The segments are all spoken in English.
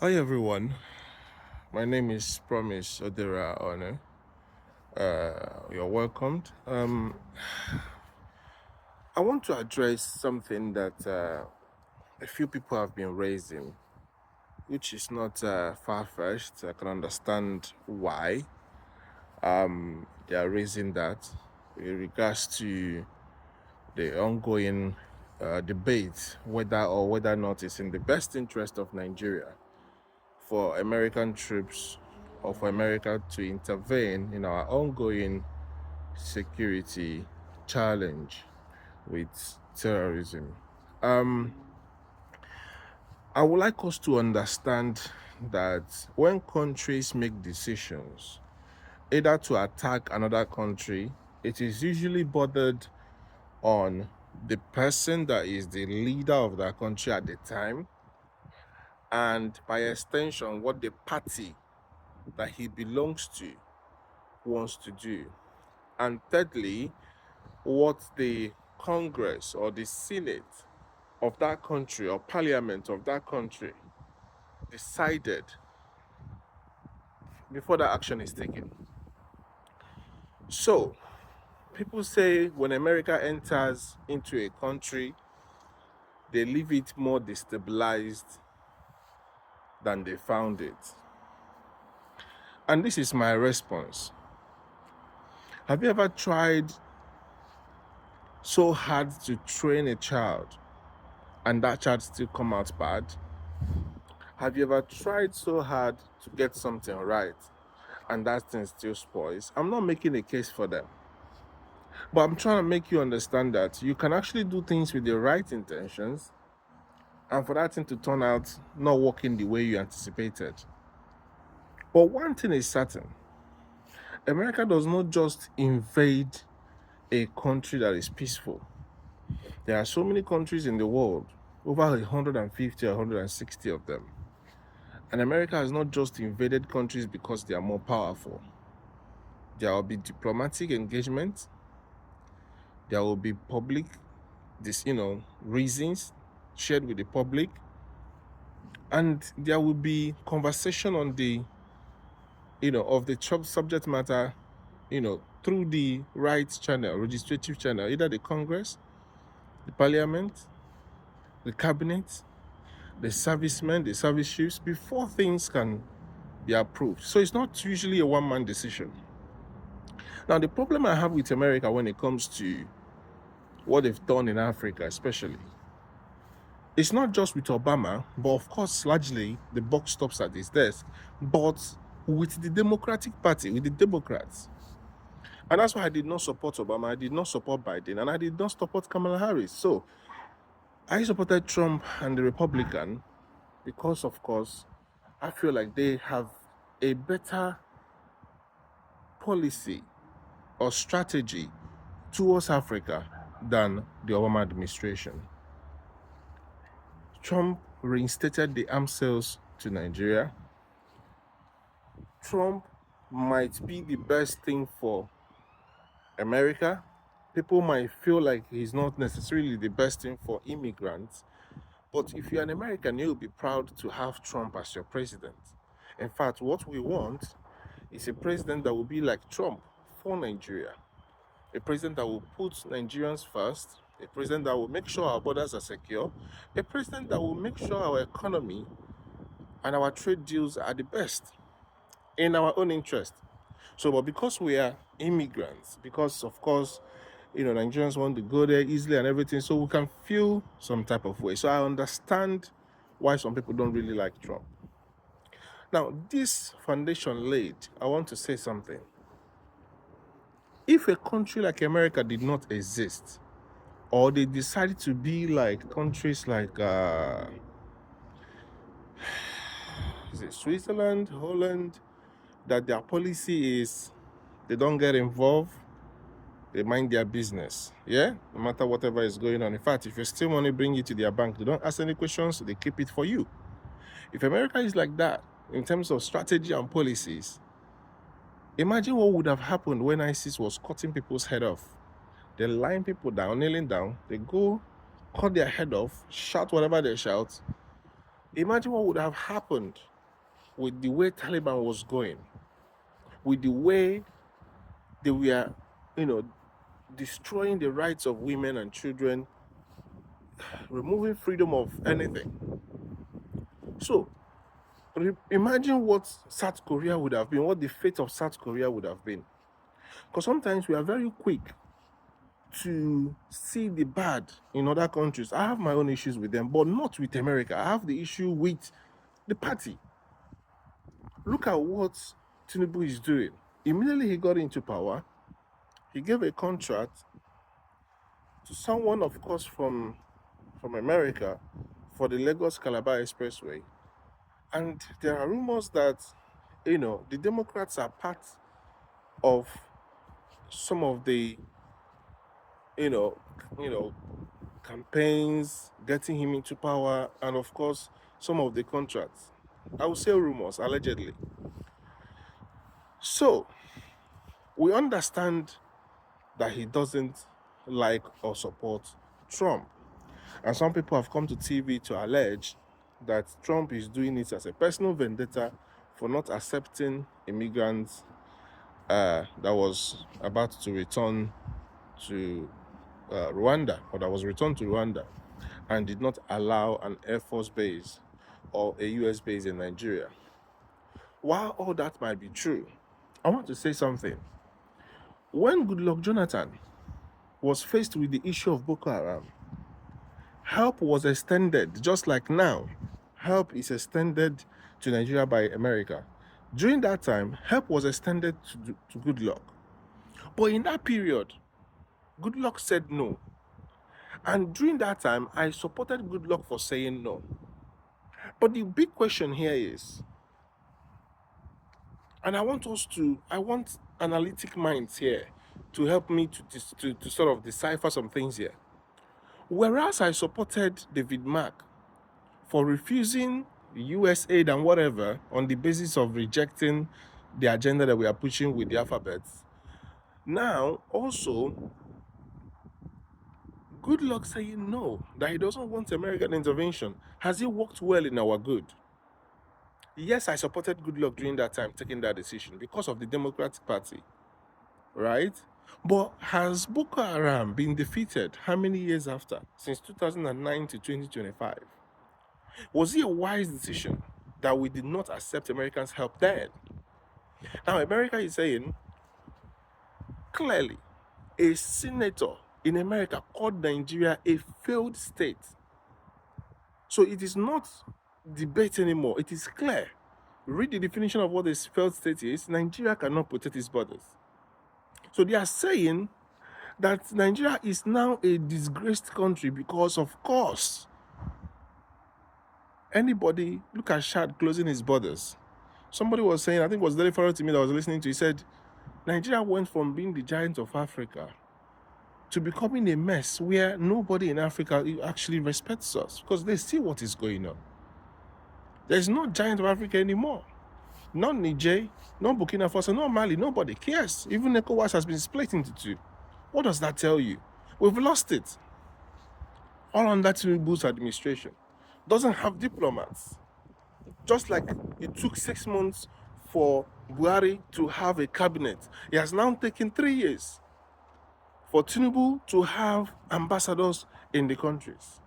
Hi everyone, my name is Promise Odera One. You're welcomed. I want to address something that a few people have been raising, which is not far-fetched. I can understand why they are raising that in regards to the ongoing debate whether or not it's in the best interest of Nigeria for American troops or for America to intervene in our ongoing security challenge with terrorism. Um, I would like us to understand that when countries make decisions, either to attack another country, it is usually bordered on the person that is the leader of that country at the time, and by extension, what the party that he belongs to wants to do. And thirdly, what the Congress or the Senate of that country or Parliament of that country decided before that action is taken. So, people say when America enters into a country, they leave it more destabilized than they found it. And this is my response. Have you ever tried so hard to train a child and that child still come out bad? Have you ever tried so hard to get something right and that thing still spoils? I'm not making a case for them, but I'm trying to make you understand that you can actually do things with the right intentions and for that thing to turn out not working the way you anticipated. But one thing is certain: America does not just invade a country that is peaceful. There are so many countries in the world, over 150 or 160 of them. And America has not just invaded countries because they are more powerful. There will be diplomatic engagement. There will be public, reasons shared with the public, and there will be conversation on the, of the subject matter, through the right channel, legislative channel, either the Congress, the Parliament, the Cabinet, the servicemen, the service chiefs, before things can be approved. So it's not usually a one-man decision. Now, the problem I have with America when it comes to what they've done in Africa, especially, it's not just with Obama, but of course, largely the buck stops at his desk, but with the Democratic Party, with the Democrats. And that's why I did not support Obama, I did not support Biden, and I did not support Kamala Harris. So I supported Trump and the Republican because, of course, I feel like they have a better policy or strategy towards Africa than the Obama administration. Trump reinstated the arms sales to Nigeria. Trump might be the best thing for America. People might feel like he's not necessarily the best thing for immigrants. But if you're an American, you'll be proud to have Trump as your president. In fact, what we want is a president that will be like Trump for Nigeria. A president that will put Nigerians first, a president that will make sure our borders are secure, a president that will make sure our economy and our trade deals are the best in our own interest. So, but because we are immigrants, because of course, Nigerians want to go there easily and everything, so we can feel some type of way. So I understand why some people don't really like Trump. Now, this foundation laid, I want to say something. If a country like America did not exist, or they decided to be like countries like is it Switzerland, Holland, that their policy is they don't get involved, they mind their business. Yeah, no matter whatever is going on. In fact, if you steal money, bring it to their bank. They don't ask any questions. They keep it for you. If America is like that in terms of strategy and policies, imagine what would have happened when ISIS was cutting people's head off. They line people down, kneeling down. They go cut their head off, shout whatever they shout, Imagine what would have happened with the way Taliban was going, with the way they were, you know, destroying the rights of women and children, removing freedom of anything. So, imagine what South Korea would have been, what the fate of South Korea would have been. Because sometimes we are very quick to see the bad in other countries. I have my own issues with them, but not with America. I have the issue with the party. Look at what Tinubu is doing. Immediately he got into power, he gave a contract to someone, of course, from America for the Lagos Calabar Expressway. And there are rumors that, the Democrats are part of some of the, you know, you know, campaigns, getting him into power, and of course, some of the contracts. I would say rumors, allegedly. So, we understand that he doesn't like or support Trump. And some people have come to TV to allege that Trump is doing it as a personal vendetta for not accepting immigrants that was about to return to Rwanda, or that was returned to Rwanda, and did not allow an Air Force base or a US base in Nigeria. While all that might be true, I want to say something. When Goodluck Jonathan was faced with the issue of Boko Haram, help was extended, just like now. Help is extended to Nigeria by America. During that time, help was extended to Goodluck. But in that period, Goodluck said no. And during that time, I supported Goodluck for saying no. But the big question here is, and I want analytic minds here to help me to sort of decipher some things here. Whereas I supported David Mark for refusing US aid and whatever on the basis of rejecting the agenda that we are pushing with the alphabets, now also Goodluck saying no, that he doesn't want American intervention. Has it worked well in our good? Yes, I supported Goodluck during that time taking that decision because of the Democratic Party, right? But has Boko Haram been defeated how many years after? Since 2009 to 2025. Was it a wise decision that we did not accept Americans' help then? Now, America is saying, clearly, a senator in America called Nigeria a failed state. So it is not debate anymore. It is clear. Read the definition of what a failed state is. Nigeria cannot protect its borders. So they are saying that Nigeria is now a disgraced country because, of course, anybody, look at Chad closing his borders. Somebody was saying, I think it was very far to me that I was listening to, he said, Nigeria went from being the giant of Africa to becoming a mess where nobody in Africa actually respects us because they see what is going on. There's no giant of Africa anymore. Not Niger, no Burkina Faso, no Mali, nobody cares. Even ECOWAS has been split into two. What does that tell you? We've lost it. All under Tinubu's administration. Doesn't have diplomats. Just like it took 6 months for Buhari to have a cabinet, it has now taken 3 years for Tinubu to have ambassadors in the countries.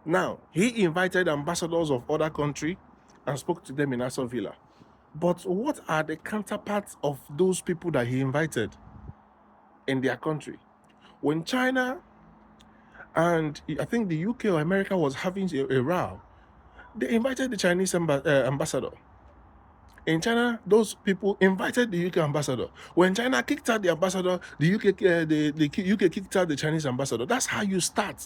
Now, he invited ambassadors of other countries and spoke to them in Aston Villa. But what are the counterparts of those people that he invited in their country? When China and I think the UK or America was having a row, they invited the Chinese ambassador. In China, those people invited the UK ambassador. When China kicked out the ambassador, the UK kicked out the Chinese ambassador. That's how you start.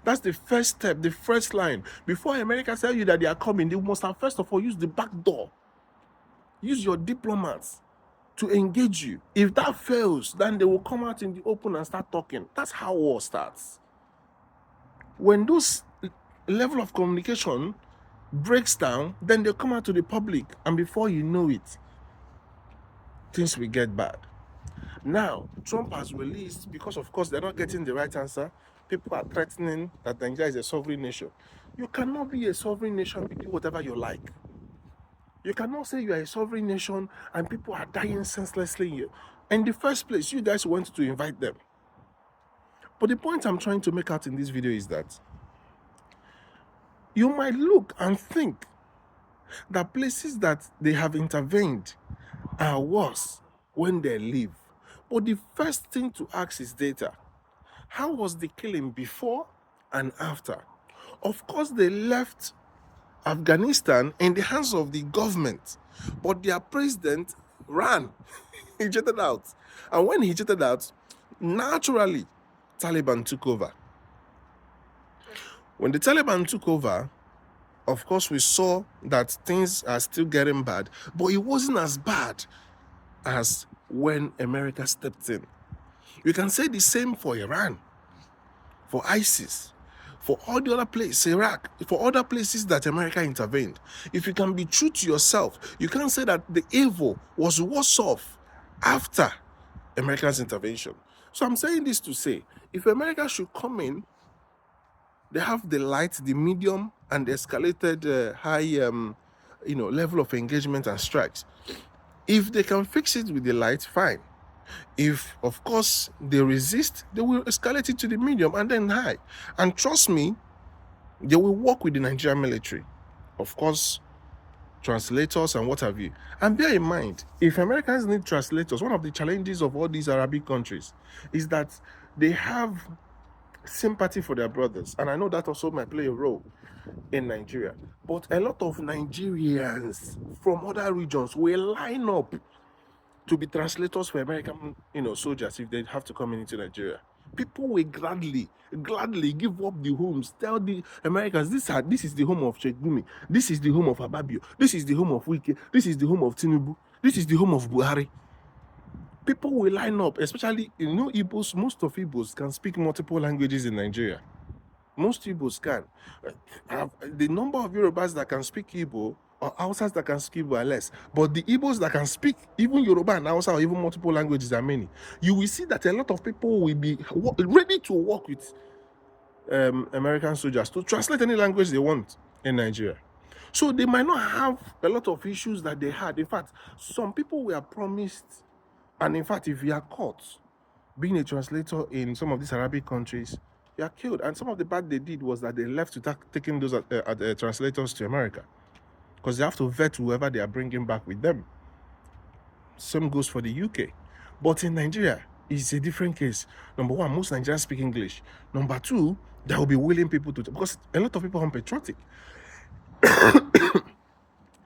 That's the first step, the first line. Before America tell you that they are coming, they must have first of all used the back door. Use your diplomats to engage you. If that fails, then they will come out in the open and start talking. That's how war starts. When those level of communication breaks down, then they come out to the public, and before you know it, things will get bad. Now, Trump has released, because of course they're not getting the right answer, people are threatening that Nigeria is a sovereign nation. You cannot be a sovereign nation and do whatever you like. You cannot say you are a sovereign nation and people are dying senselessly. In the first place, you guys went to invite them. But the point I'm trying to make out in this video is that you might look and think that places that they have intervened are worse when they leave. But the first thing to ask is data. How was the killing before and after? Of course, they left Afghanistan in the hands of the government, but their president ran. He jetted out. And when he jetted out, naturally, Taliban took over. When the Taliban took over, of course, we saw that things are still getting bad, but it wasn't as bad as when America stepped in. You can say the same for Iran, for ISIS, for all the other places, Iraq, for other places that America intervened. If you can be true to yourself, you can't say that the evil was worse off after America's intervention. So I'm saying this to say, if America should come in, they have the light, the medium, and the escalated high level of engagement and strikes. If they can fix it with the light, fine. If, of course, they resist, they will escalate it to the medium and then high. And trust me, they will work with the Nigerian military. Of course, translators and what have you. And bear in mind, if Americans need translators, one of the challenges of all these Arabic countries is that they have sympathy for their brothers. And I know that also might play a role in Nigeria. But a lot of Nigerians from other regions will line up to be translators for American, soldiers if they have to come into Nigeria. People will gladly give up the homes. Tell the Americans, this is the home of Sheikh Gumi. This is the home of Ababio. This is the home of Wike. This is the home of Tinubu. This is the home of Buhari. People will line up, especially, Igbos. Most of Igbos can speak multiple languages in Nigeria. Most Igbos can. The number of Yorubas that can speak Igbo or Hausas that can speak Igbo are less. But the Igbos that can speak even Yoruba and Hausa or even multiple languages are many. You will see that a lot of people will be ready to work with American soldiers to translate any language they want in Nigeria. So they might not have a lot of issues that they had. In fact, some people were promised, and in fact, if you are caught being a translator in some of these Arabic countries, you are killed. And some of the bad they did was that they left to taking those translators to America, because they have to vet whoever they are bringing back with them. Same goes for the UK. But in Nigeria, it's a different case. Number one, most Nigerians speak English. Number two, there will be willing people to, because a lot of people are patriotic.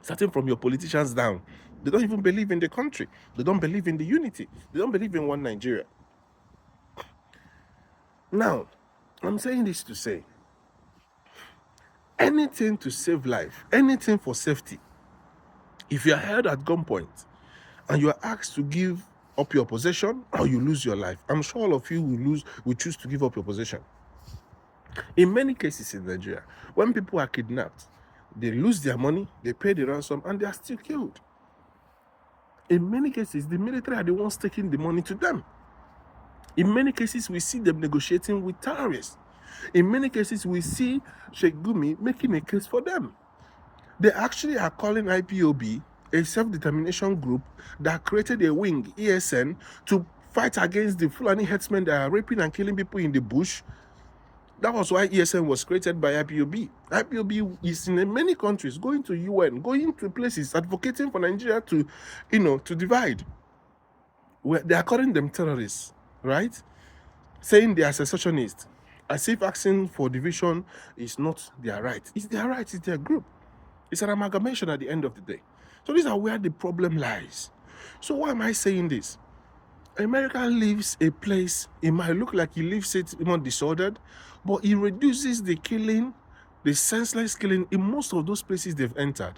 Starting from your politicians down, they don't even believe in the country. They don't believe in the unity. They don't believe in one Nigeria. Now, I'm saying this to say, anything to save life, anything for safety. If you are held at gunpoint and you are asked to give up your possession or you lose your life, I'm sure all of you will choose to give up your possession. In many cases in Nigeria, when people are kidnapped, they lose their money, they pay the ransom, and they are still killed. In many cases, the military are the ones taking the money to them. In many cases, we see them negotiating with terrorists. In many cases, we see Sheikh Gumi making a case for them. They actually are calling IPOB a self-determination group that created a wing, ESN, to fight against the Fulani herdsmen that are raping and killing people in the bush. That was why ESN was created by IPOB. IPOB is in many countries, going to UN, going to places, advocating for Nigeria to, to divide. They are calling them terrorists, right? Saying they are secessionists, as if asking for division is not their right. It's their right, it's their group. It's an amalgamation at the end of the day. So these are where the problem lies. So why am I saying this? America leaves a place, it might look like he leaves it more disordered, but he reduces the killing, the senseless killing in most of those places they've entered.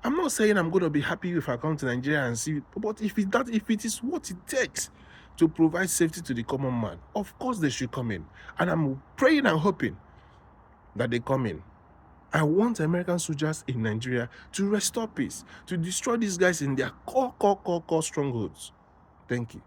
I'm not saying I'm going to be happy if I come to Nigeria and see, but if it is what it takes to provide safety to the common man, of course they should come in. And I'm praying and hoping that they come in. I want American soldiers in Nigeria to restore peace, to destroy these guys in their core strongholds. Thank you.